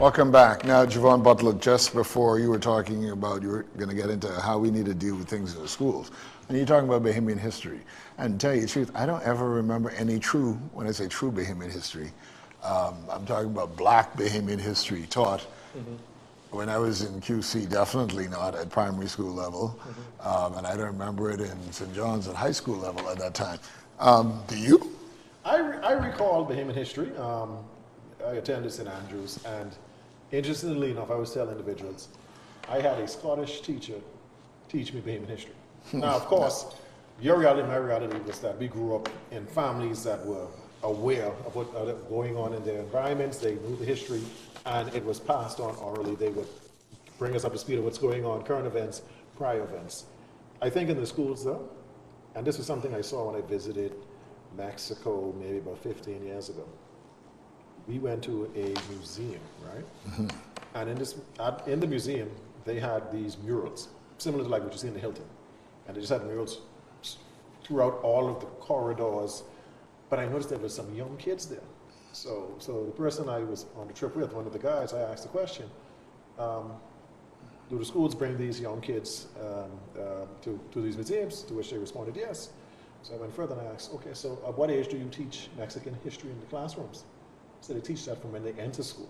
Welcome back. Now, Javon Butler, just before you were talking about you were going to get into how we need to deal with things in the schools, and you're talking about Bahamian history. And to tell you the truth, I don't ever remember any true, when I say true Bahamian history, I'm talking about black Bahamian history taught when I was in QC, definitely not at primary school level, and I don't remember it in St. John's at high school level at that time. Do you? I recall Bahamian history. I attended St. Andrews, and interestingly enough, I always tell individuals, I had a Scottish teacher teach me Bahamian history. Now, of course, your reality and my reality was that we grew up in families that were aware of what was going on in their environments. They knew the history, and it was passed on orally. They would bring us up to speed of what's going on, current events, prior events. I think in the schools, though, and this was something I saw when I visited Mexico maybe about 15 years ago. We went to a museum, right? And in the museum, they had these murals, similar to like what you see in the Hilton. And they just had murals throughout all of the corridors. But I noticed there were some young kids there. So the person I was on the trip with, one of the guys, I asked the question, do the schools bring these young kids to these museums? To which they responded, yes. So I went further and I asked, okay, so at what age do you teach Mexican history in the classrooms? So they teach that from when they enter school.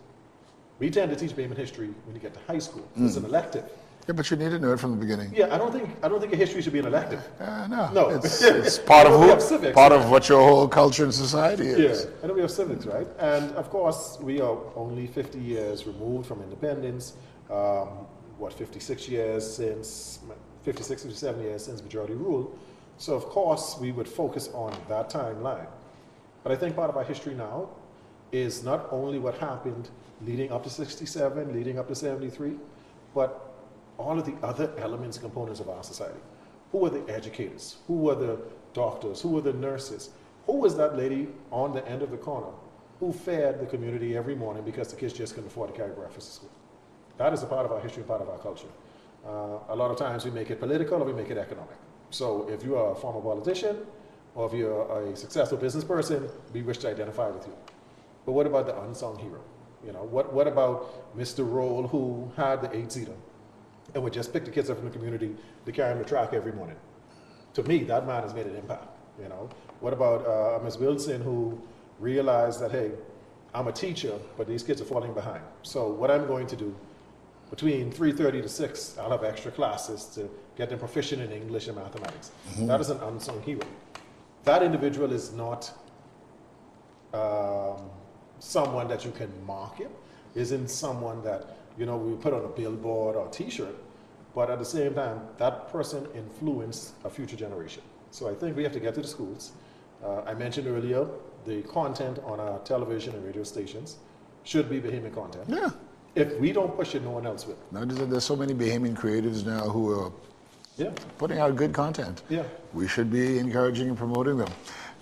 We tend to teach Bahamian history when you get to high school. It's an elective. Yeah, but you need to know it from the beginning. Yeah, I don't think a history should be an elective. No. It's part of civics, part of what your whole culture and society is. Yeah, and we have civics, right? And of course, we are only 50 years removed from independence. 56 years since, 56, 57 years since majority rule. So of course, we would focus on that timeline. But I think part of our history now is not only what happened leading up to 67, leading up to 73, but all of the other elements and components of our society. Who were the educators? Who were the doctors? Who were the nurses? Who was that lady on the end of the corner who fed the community every morning because the kids just couldn't afford to carry breakfast to school? That is a part of our history and part of our culture. A lot of times we make it political or we make it economic. So if you are a former politician or if you're a successful business person, we wish to identify with you. But what about the unsung hero? You know, what about Mr. Roll who had the 8-seater and would just pick the kids up from the community to carry them to track every morning? To me, that man has made an impact. You know, what about Ms. Wilson who realized that, hey, I'm a teacher, but these kids are falling behind. So what I'm going to do, between 3:30 to 6, I'll have extra classes to get them proficient in English and mathematics. That is an unsung hero. That individual is not someone that you can market, isn't someone that, you know, we put on a billboard or a t-shirt, but at the same time, that person influenced a future generation. So I think we have to get to the schools. I mentioned earlier, the content on our television and radio stations should be Bahamian content. Yeah. If we don't push it, no one else will. Now, there's so many Bahamian creatives now who are putting out good content. Yeah. We should be encouraging and promoting them.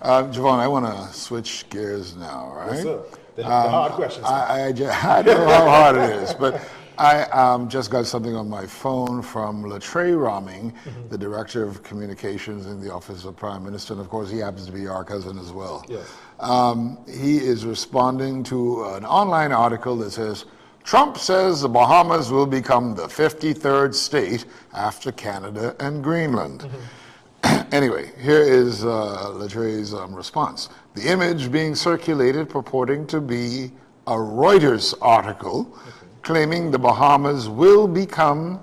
Javon, I want to switch gears now, right? Yes, sir. The hard questions. I know how hard it is, but I just got something on my phone from Latrey Roming, the Director of Communications in the Office of Prime Minister, and of course he happens to be our cousin as well. Yes. He is responding to an online article that says, Trump says the Bahamas will become the 53rd state after Canada and Greenland. Anyway, here is Latrey's response. The image being circulated purporting to be a Reuters article claiming the Bahamas will become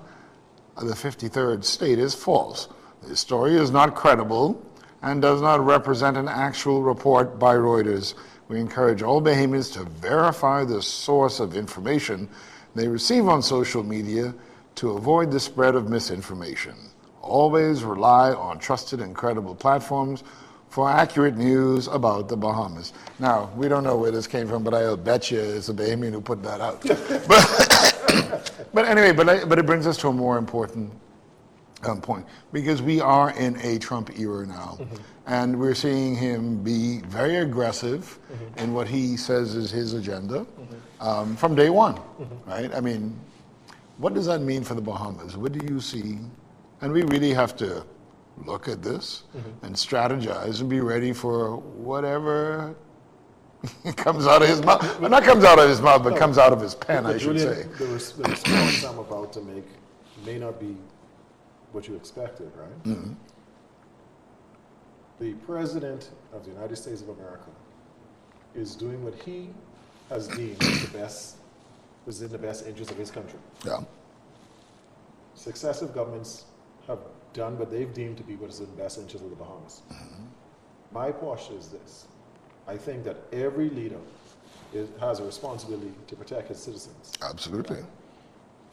the 53rd state is false. The story is not credible and does not represent an actual report by Reuters. We encourage all Bahamians to verify the source of information they receive on social media to avoid the spread of misinformation. Always rely on trusted and credible platforms for accurate news about the Bahamas. Now, we don't know where this came from, but I'll bet you it's a Bahamian who put that out. But anyway, but it brings us to a more important point, because we are in a Trump era now, and we're seeing him be very aggressive in what he says is his agenda from day one, right? I mean, what does that mean for the Bahamas? What do you see? And we really have to look at this and strategize and be ready for whatever It comes out of his mouth. Well, not comes out of his mouth, but comes out of his pen, I should Julian, say. the response I'm about to make may not be what you expected, right? Mm-hmm. The President of the United States of America is doing what he has deemed was in the best interest of his country. Yeah. Successive governments have done what they've deemed to be what is in the best interest of the Bahamas. Mm-hmm. My posture is this. I think that every leader has a responsibility to protect his citizens. Absolutely.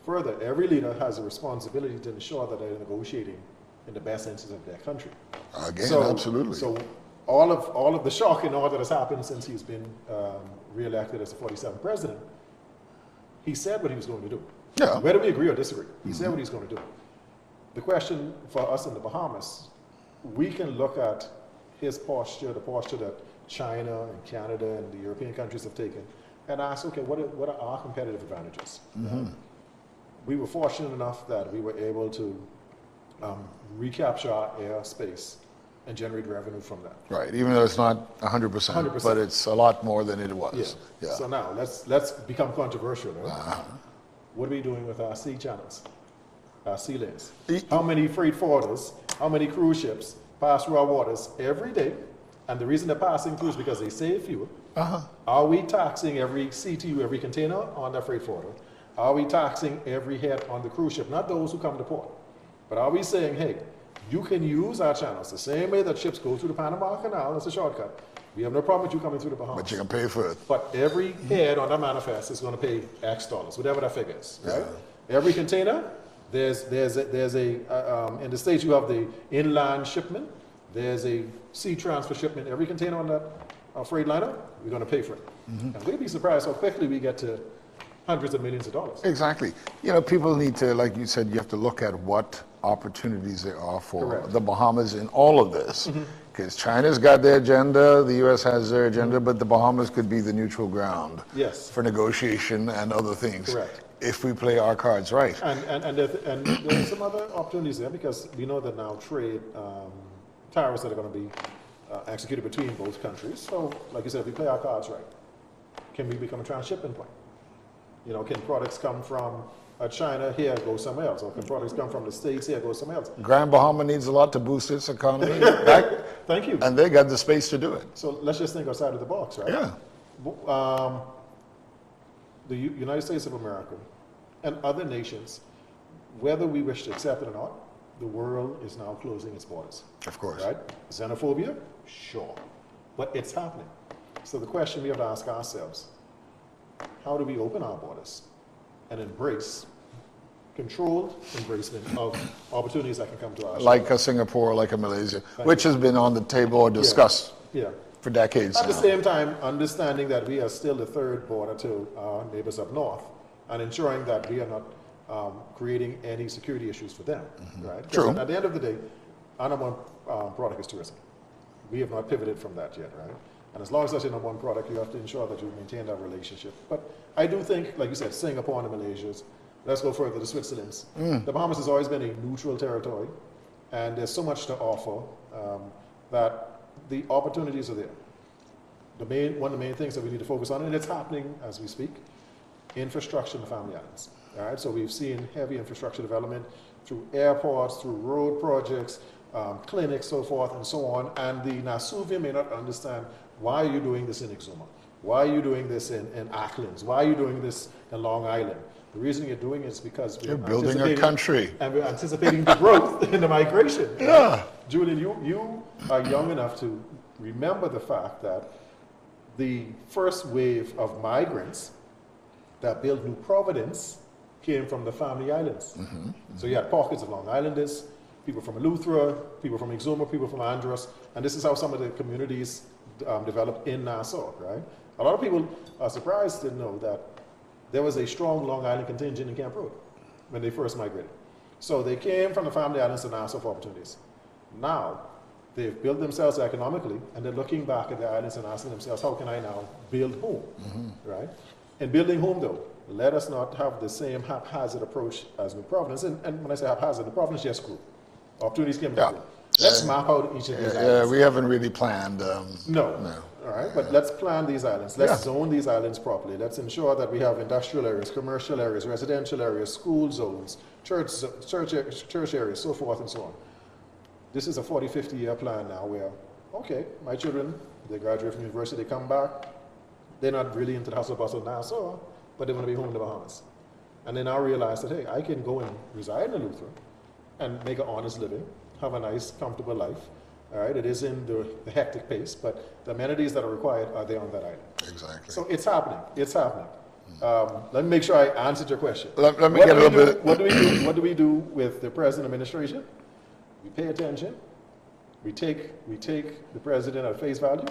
Further, every leader has a responsibility to ensure that they're negotiating in the best interest of their country. Again, absolutely. So all of the shock and all that has happened since he's been re-elected as the 47th president, he said what he was going to do. Yeah. Whether we agree or disagree, he said what he's going to do. The question for us in the Bahamas, we can look at his posture, the posture that China and Canada and the European countries have taken, and ask, okay, what are our competitive advantages? We were fortunate enough that we were able to recapture our airspace and generate revenue from that. Right, even though it's not 100%, but it's a lot more than it was. Yeah. So now let's become controversial. Right? What are we doing with our sea channels, our sea lanes? How many freight forwarders, how many cruise ships pass through our waters every day? And the reason they're passing through is because they save fuel. Are we taxing every CTU, every container on the freight forwarder? Are we taxing every head on the cruise ship? Not those who come to port. But are we saying, hey, you can use our channels the same way that ships go through the Panama Canal as a shortcut. We have no problem with you coming through the Bahamas. But you can pay for it. But every head on that manifest is going to pay X dollars, whatever that figure is. Right? Every container, there's a in the States you have the inland shipment. There's a sea transfer shipment. Every container on that freight liner, we're going to pay for it. And we'd be surprised how quickly we get to hundreds of millions of dollars. Exactly. You know, people need to, like you said, you have to look at what opportunities there are for the Bahamas in all of this. Because China's got their agenda, the U.S. has their agenda, but the Bahamas could be the neutral ground for negotiation and other things. Correct. If we play our cards right. And there's some other opportunities there because we know that now trade tariffs that are going to be executed between both countries. So, like you said, if we play our cards right, can we become a transshipment point? You know, can products come from China here, go somewhere else? Or can products come from the States here, go somewhere else? Grand Bahama needs a lot to boost its economy. Thank you. And they got the space to do it. So let's just think outside of the box, right? Yeah. The United States of America and other nations, whether we wish to accept it or not, the world is now closing its borders. Of course. Right? Xenophobia? Sure. But it's happening. So the question we have to ask ourselves, how do we open our borders and embrace controlled embracement of opportunities that can come to us? Like a Singapore, like a Malaysia, which has been on the table or discussed for decades At now. the same time, understanding that we are still the third border to our neighbors up north and ensuring that we are not creating any security issues for them, right? True. At the end of the day, our number one product is tourism. We have not pivoted from that yet, right? And as long as that's your number one product, you have to ensure that you maintain that relationship. But I do think, like you said, Singapore and the Malaysias, let's go further to Switzerland's. The Bahamas has always been a neutral territory, and there's so much to offer that the opportunities are there. One of the main things that we need to focus on, and it's happening as we speak, infrastructure in the Family Islands. All right, so we've seen heavy infrastructure development through airports, through road projects, clinics, so forth and so on. And the Nasuvian may not understand, why are you doing this in Exuma? Why are you doing this in Acklands? Why are you doing this in Long Island? The reason you're doing it is because we're building a country. And we're anticipating the growth in the migration. Right? Julian, you are young enough to remember the fact that the first wave of migrants that built New Providence came from the Family Islands. So you had pockets of Long Islanders, people from Eleuthera, people from Exuma, people from Andros, and this is how some of the communities developed in Nassau, right? A lot of people are surprised to know that there was a strong Long Island contingent in Camp Road when they first migrated. So they came from the Family Islands to Nassau for opportunities. Now, they've built themselves economically, and they're looking back at the islands and asking themselves, how can I now build home, right? In building home, though, let us not have the same haphazard approach as New Providence. And when I say haphazard, New Providence just grew. Opportunities came to Let's map out each of these Yeah, islands. we haven't really planned. No. All right, but let's plan these islands. Let's zone these islands properly. Let's ensure that we have industrial areas, commercial areas, residential areas, school zones, church areas, so forth and so on. This is a 40, 50-year plan now where, okay, my children, they graduate from university, they come back, they're not really into the hustle bustle now, so, but they want to be home in the Bahamas. And they now realize that, hey, I can go and reside in Lutheran and make an honest living, have a nice, comfortable life. All right, it is in the hectic pace, but the amenities that are required are there on that island. Exactly. So it's happening. It's happening. Let me make sure I answered your question. Let me get a little bit. What do we do with the present administration? We pay attention. We take the president at face value,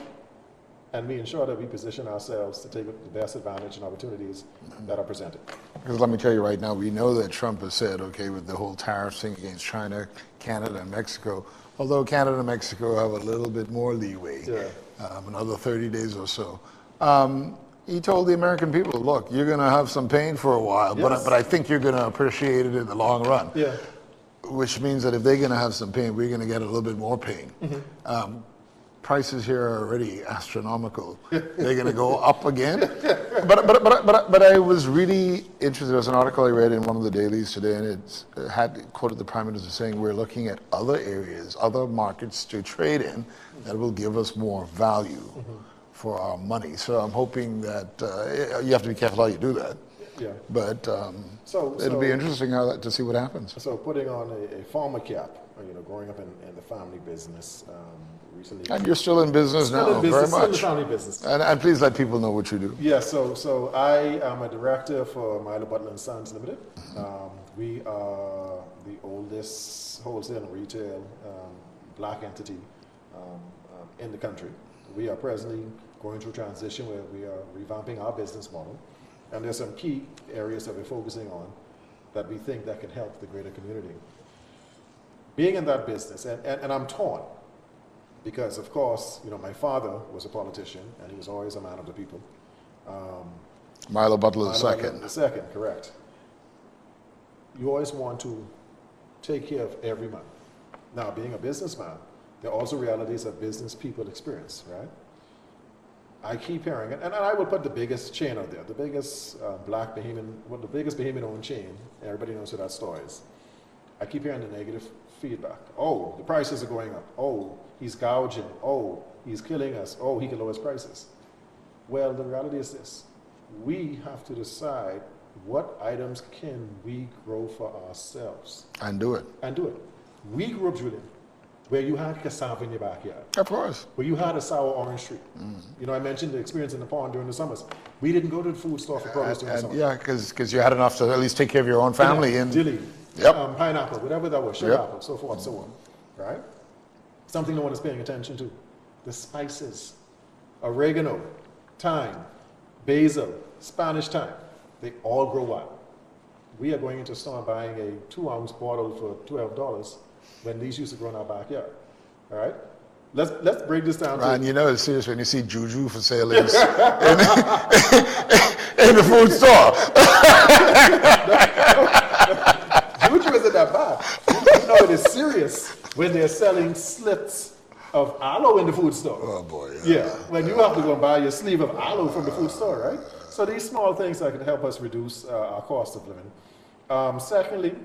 and we ensure that we position ourselves to take the best advantage and opportunities that are presented. Because let me tell you right now, we know that Trump has said, okay, with the whole tariff thing against China, Canada, and Mexico, although Canada and Mexico have a little bit more leeway, another 30 days or so. He told the American people, look, you're going to have some pain for a while, but I think you're going to appreciate it in the long run. Yeah. Which means that if they're going to have some pain, we're going to get a little bit more pain. Prices here are already astronomical. They're going to go up again. But I was really interested. There was an article I read in one of the dailies today, and it had quoted the Prime Minister saying we're looking at other areas, other markets to trade in that will give us more value for our money. So I'm hoping that you have to be careful how you do that. Yeah. But it'll be interesting to see what happens. So putting on a farmer cap, growing up in the family business recently. And you're still in business now, very much. Still in the family business. And please let people know what you do. Yeah, so I am a director for Milo Butler & Sons Limited. We are the oldest wholesale and retail black entity in the country. We are presently going through transition where we are revamping our business model. And there's some key areas that we're focusing on that we think that can help the greater community. Being in that business, and I'm torn, because of course, my father was a politician and he was always a man of the people. Milo Butler II. The second, correct. You always want to take care of every man. Now, being a businessman, there are also realities that business people experience, right? I keep hearing, and I will put the biggest chain out there, the biggest the biggest Bahamian-owned chain. Everybody knows who that store is. I keep hearing the negative feedback. Oh, the prices are going up. Oh, he's gouging. Oh, he's killing us. Oh, he can lower his prices. Well, the reality is this. We have to decide what items can we grow for ourselves. And do it. We grew up, Julian, where you had cassava in your backyard. Of course. Where you had a sour orange tree. I mentioned the experience in the pond during the summers. We didn't go to the food store for produce during the summer. Yeah, because you had enough to at least take care of your own family. Dilly, pineapple, whatever that was, sugar apple, so forth, so on. Right? Something no one is paying attention to. The spices. Oregano, thyme, basil, Spanish thyme. They all grow wild. We are going into a store buying a 2-ounce bottle for $12 when these used to grow in our backyard. All right? Let's break this down. Ryan, it's serious when you see juju for sale in the food store. Juju isn't that bad. It is serious when they're selling slips of aloe in the food store. Oh boy. Yeah, when you have to go and buy your sleeve of aloe from the food store, right? So these small things that can help us reduce our cost of living. Secondly,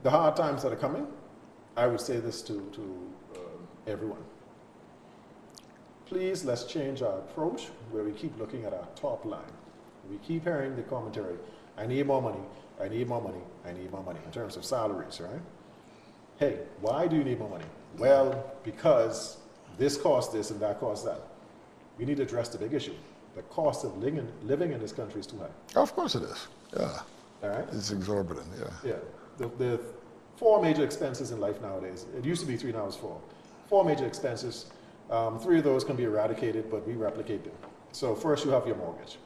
the hard times that are coming, I would say this to everyone. Please, let's change our approach where we keep looking at our top line. We keep hearing the commentary, I need more money, I need more money, I need more money, in terms of salaries, right? Hey, why do you need more money? Well, because this costs this and that costs that. We need to address the big issue. The cost of living in this country is too high. Of course it is. Yeah. All right? It's exorbitant, yeah. Yeah. The 4 major expenses in life nowadays, it used to be 3, now it's 4. 4 major expenses. 3 of those can be eradicated, but we replicate them. So first you have your mortgage.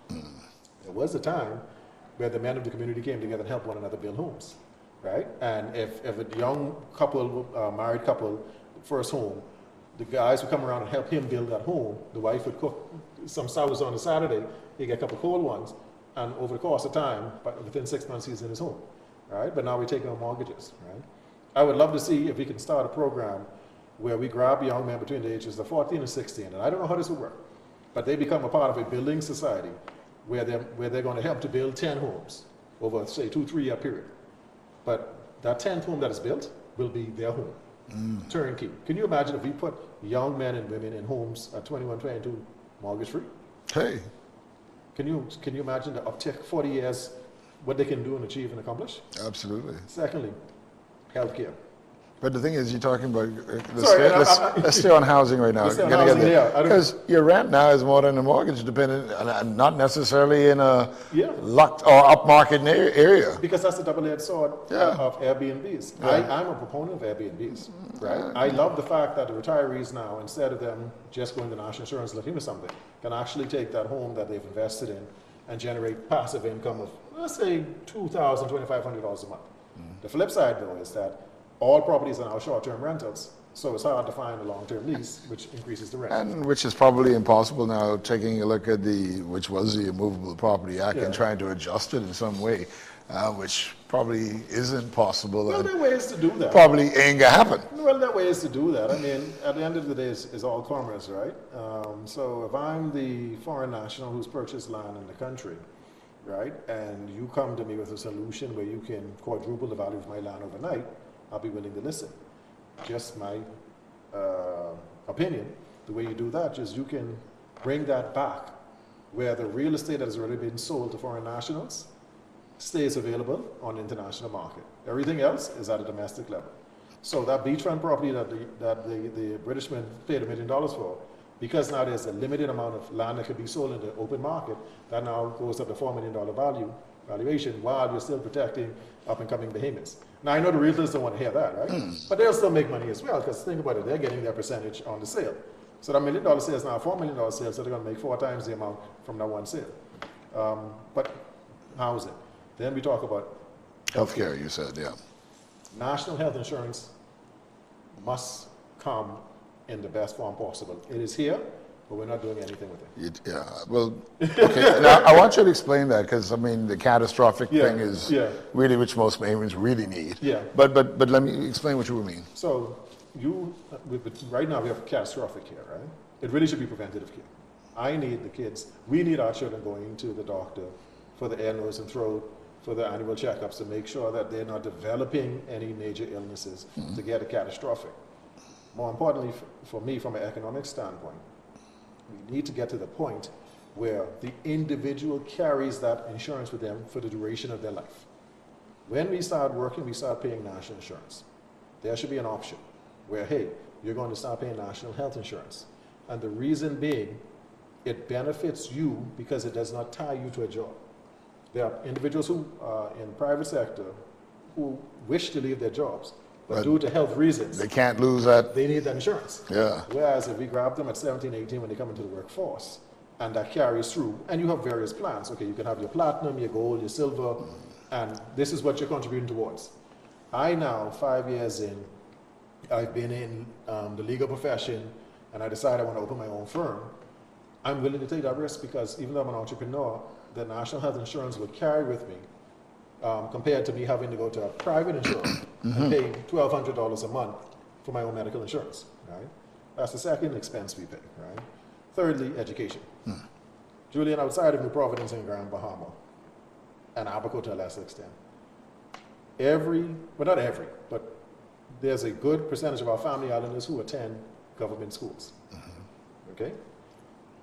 There was a time where the men of the community came together and helped one another build homes, right? And if a young couple, married couple, first home, the guys would come around and help him build that home. The wife would cook some sours on a Saturday, he'd get a couple cold ones, and over the course of time, within 6 months, he's in his home, right? But now we're taking on mortgages, right? I would love to see if we can start a program where we grab young men between the ages of 14 and 16, and I don't know how this would work, but they become a part of a building society where they're going to help to build 10 homes over, say, 2-3 year period. But that 10th home that is built will be their home, turnkey. Can you imagine if we put young men and women in homes at 21, 22, mortgage free? Hey, Can you imagine the uptick, 40 years, what they can do and achieve and accomplish? absolutely. Secondly, healthcare. But the thing is, you're talking about, Sorry, let's stay on housing right now. Let's stay on housing, yeah. Because your rent now is more than a mortgage dependent, and not necessarily in a Yeah. locked or upmarket area. Because that's the double-edged sword Yeah. of Airbnbs. Yeah. I'm a proponent of Airbnbs, right? I love the fact that the retirees now, instead of them just going to national insurance looking for something, can actually take that home that they've invested in and generate passive income of, let's say, $2,000, $2,500 a month. The flip side, though, is that all properties are now short-term rentals, so it's hard to find a long-term lease, which increases the rent. And which is probably impossible now, taking a look at which was the Immovable Property Act, Yeah. and trying to adjust it in some way, which probably isn't possible. Well, and there are ways to do that. probably ain't gonna happen. Well, there are ways to do that. I mean, at the end of the day, it's all commerce, right? So if I'm the foreign national who's purchased land in the country, right, and you come to me with a solution where you can quadruple the value of my land overnight, I'll be willing to listen. Just my opinion. The way you do that is you can bring that back where the real estate that has already been sold to foreign nationals stays available on the international market. Everything else is at a domestic level. So that beachfront property that the Britishmen paid $1 million for, because now there's a limited amount of land that could be sold in the open market, that now goes up to $4 million valuation while you're still protecting up-and-coming behemoths. Now, I know the realtors don't want to hear that, right? But they'll still make money as well, because think about it, they're getting their percentage on the sale. So that $1 million sale is now a $4 million sale, so they're going to make 4 times the amount from that one sale. But housing. Then we talk about Healthcare, you said, yeah. national health insurance must come in the best form possible. It is here, but we're not doing anything with it. Yeah, well, okay. Now, I want you to explain that, because, I mean, the catastrophic Yeah, thing is yeah. really which most Americans really need. Yeah. But let me explain what you mean. So right now we have catastrophic care, right? It really should be preventative care. We need our children going to the doctor for the ear, nose, and throat, for the annual checkups to make sure that they're not developing any major illnesses to get a catastrophic. More importantly, for me, from an economic standpoint, we need to get to the point where the individual carries that insurance with them for the duration of their life. When we start working, we start paying national insurance. There should be an option where, hey, you're going to start paying national health insurance. And the reason being, it benefits you because it does not tie you to a job. There are individuals who are in the private sector who wish to leave their jobs, but due to health reasons, They can't lose that. they need that insurance. Yeah. Whereas if we grab them at 17, 18 when they come into the workforce, and that carries through, and you have various plans. Okay, you can have your platinum, your gold, your silver, and this is what you're contributing towards. I now, 5 years in, I've been in the legal profession, and I decide I want to open my own firm. I'm willing to take that risk because even though I'm an entrepreneur, the national health insurance will carry with me compared to me having to go to a private insurer and pay $1,200 a month for my own medical insurance, right? That's the second expense we pay, right? Thirdly, education. Julian, outside of New Providence and Grand Bahama, and Abaco to a lesser extent, not every, but there's a good percentage of our family islanders who attend government schools, okay?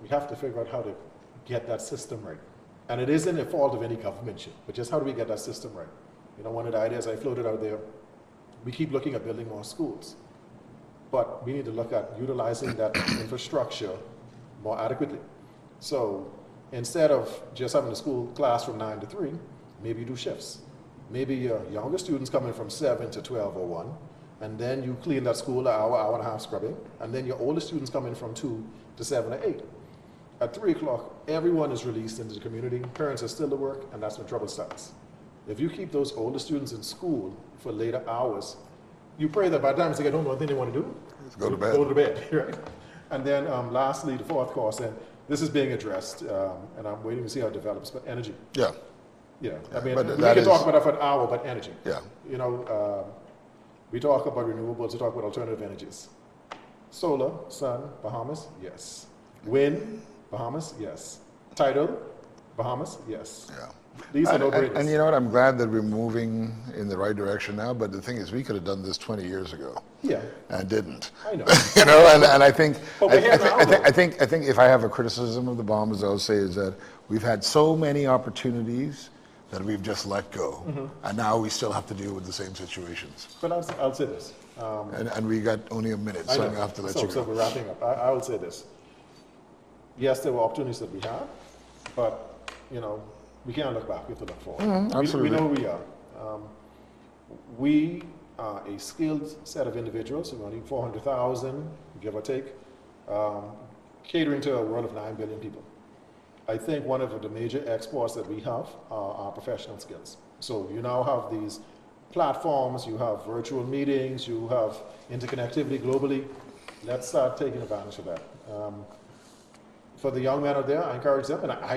We have to figure out how to get that system right. And it isn't a fault of any government, but just how do we get that system right? You know, one of the ideas I floated out there, we keep looking at building more schools, but we need to look at utilizing that infrastructure more adequately. So instead of just having a school class from 9 to 3, maybe you do shifts. Maybe your younger students come in from 7 to 12:01, and then you clean that school an hour, hour and a half scrubbing, and then your older students come in from 2 to 7 or 8. At 3 o'clock, everyone is released into the community, parents are still at work, and that's when trouble starts. If you keep those older students in school for later hours, you pray that by the time they get home, one thing they want to do Let's go to bed. Go to bed, right? And then lastly, the fourth course, and this is being addressed, and I'm waiting to see how it develops, but energy. Yeah. Yeah, I mean, But we that can is- talk about that for an hour, but energy. Yeah. You know, We talk about renewables, we talk about alternative energies. Solar, sun, Bahamas, yes. Wind, Bahamas, yes. Tidal, Bahamas, yes. Yeah. These are no-brainers. And you know what? I'm glad that we're moving in the right direction now. But the thing is, we could have done this 20 years ago. Yeah. And didn't. I know. You know, and I think, But we're here now, though. I think if I have a criticism of the Bahamas, I'll say is that we've had so many opportunities that we've just let go, and now we still have to deal with the same situations. But I'll say this. And we got only a minute, so I'm gonna have to let you So go. we're wrapping up. I will say this. Yes, there were opportunities that we had, but you know, we can't look back. We have to look forward. Absolutely. We know who we are. We are a skilled set of individuals. We're only 400,000, give or take, catering to a world of 9 billion people. I think one of the major exports that we have are our professional skills. So you now have these platforms, you have virtual meetings, you have interconnectivity globally. Let's start taking advantage of that. For the young men out there, I encourage them, and I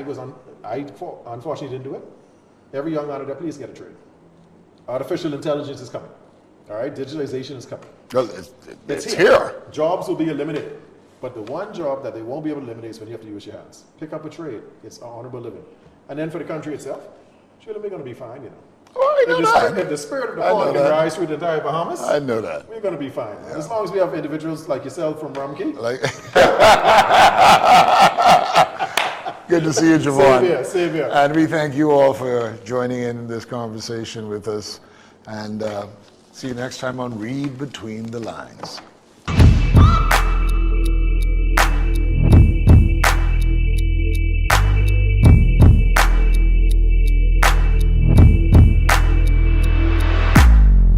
unfortunately didn't do it. Every young man out there, please get a trade. Artificial intelligence is coming. All right, digitalization is coming. Well, it's here. Jobs will be eliminated. But the one job that they won't be able to eliminate is when you have to use your hands. Pick up a trade. It's honorable living. And then for the country itself, surely we're going to be fine, you know. Oh, I know that. If the spirit of the Paul can rise through the entire Bahamas, I know that. we're going to be fine. Yeah. As long as we have individuals like yourself from Rumkey. Like, good to see you, Javon. Same here. And we thank you all for joining in this conversation with us. And see you next time on Reid Between the Lines.